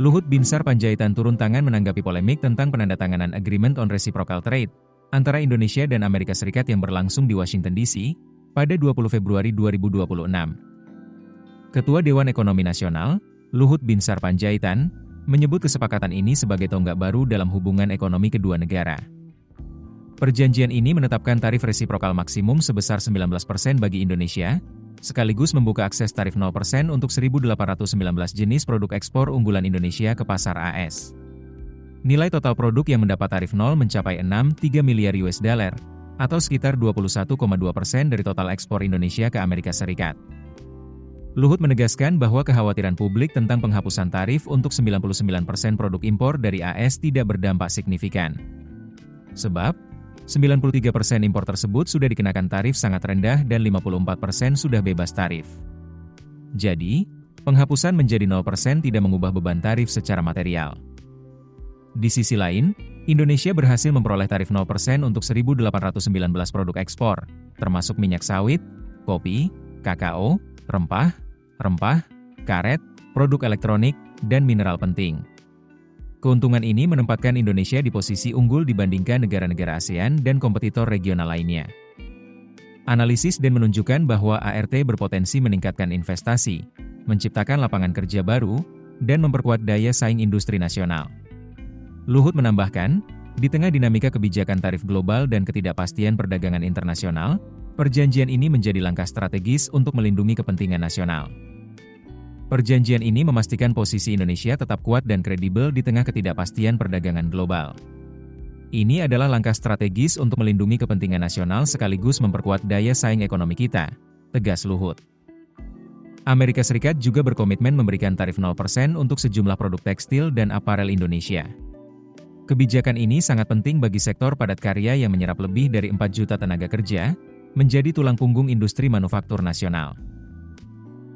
Luhut Binsar Panjaitan turun tangan menanggapi polemik tentang penandatanganan Agreement on Reciprocal Trade antara Indonesia dan Amerika Serikat yang berlangsung di Washington DC pada 20 Februari 2026. Ketua Dewan Ekonomi Nasional, Luhut Binsar Panjaitan, menyebut kesepakatan ini sebagai tonggak baru dalam hubungan ekonomi kedua negara. Perjanjian ini menetapkan tarif resiprokal maksimum sebesar 19% bagi Indonesia, sekaligus membuka akses tarif 0% untuk 1.819 jenis produk ekspor unggulan Indonesia ke pasar AS. Nilai total produk yang mendapat tarif 0 mencapai 6,3 miliar US dollar, atau sekitar 21,2% dari total ekspor Indonesia ke Amerika Serikat. Luhut menegaskan bahwa kekhawatiran publik tentang penghapusan tarif untuk 99% produk impor dari AS tidak berdampak signifikan. Sebab, 93% impor tersebut sudah dikenakan tarif sangat rendah dan 54% sudah bebas tarif. Jadi, penghapusan menjadi 0% tidak mengubah beban tarif secara material. Di sisi lain, Indonesia berhasil memperoleh tarif 0% untuk 1.819 produk ekspor, termasuk minyak sawit, kopi, kakao, rempah, karet, produk elektronik, dan mineral penting. Keuntungan ini menempatkan Indonesia di posisi unggul dibandingkan negara-negara ASEAN dan kompetitor regional lainnya. Analisis dan menunjukkan bahwa ART berpotensi meningkatkan investasi, menciptakan lapangan kerja baru, dan memperkuat daya saing industri nasional. Luhut menambahkan, di tengah dinamika kebijakan tarif global dan ketidakpastian perdagangan internasional, perjanjian ini menjadi langkah strategis untuk melindungi kepentingan nasional. Perjanjian ini memastikan posisi Indonesia tetap kuat dan kredibel di tengah ketidakpastian perdagangan global. Ini adalah langkah strategis untuk melindungi kepentingan nasional sekaligus memperkuat daya saing ekonomi kita, tegas Luhut. Amerika Serikat juga berkomitmen memberikan tarif 0% untuk sejumlah produk tekstil dan aparel Indonesia. Kebijakan ini sangat penting bagi sektor padat karya yang menyerap lebih dari 4 juta tenaga kerja, menjadi tulang punggung industri manufaktur nasional.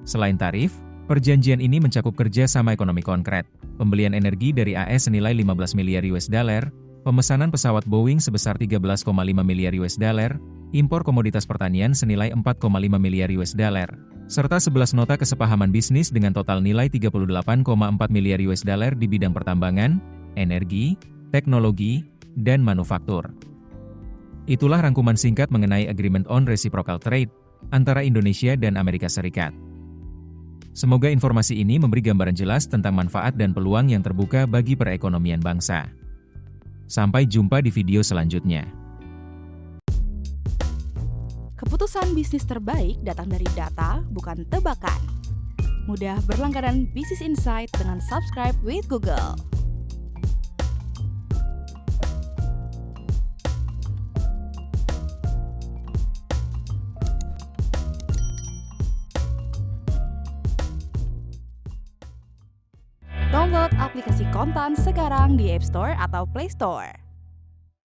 Selain tarif, perjanjian ini mencakup kerja sama ekonomi konkret, pembelian energi dari AS senilai 15 miliar US dollar, pemesanan pesawat Boeing sebesar 13,5 miliar US dollar, impor komoditas pertanian senilai 4,5 miliar US dollar, serta 11 nota kesepahaman bisnis dengan total nilai 38,4 miliar US dollar di bidang pertambangan, energi, teknologi, dan manufaktur. Itulah rangkuman singkat mengenai Agreement on Reciprocal Trade antara Indonesia dan Amerika Serikat. Semoga informasi ini memberi gambaran jelas tentang manfaat dan peluang yang terbuka bagi perekonomian bangsa. Sampai jumpa di video selanjutnya. Keputusan bisnis terbaik datang dari data, bukan tebakan. Mudah berlangganan Business Insight dengan subscribe with Google. Download aplikasi Kontan sekarang di App Store atau Play Store.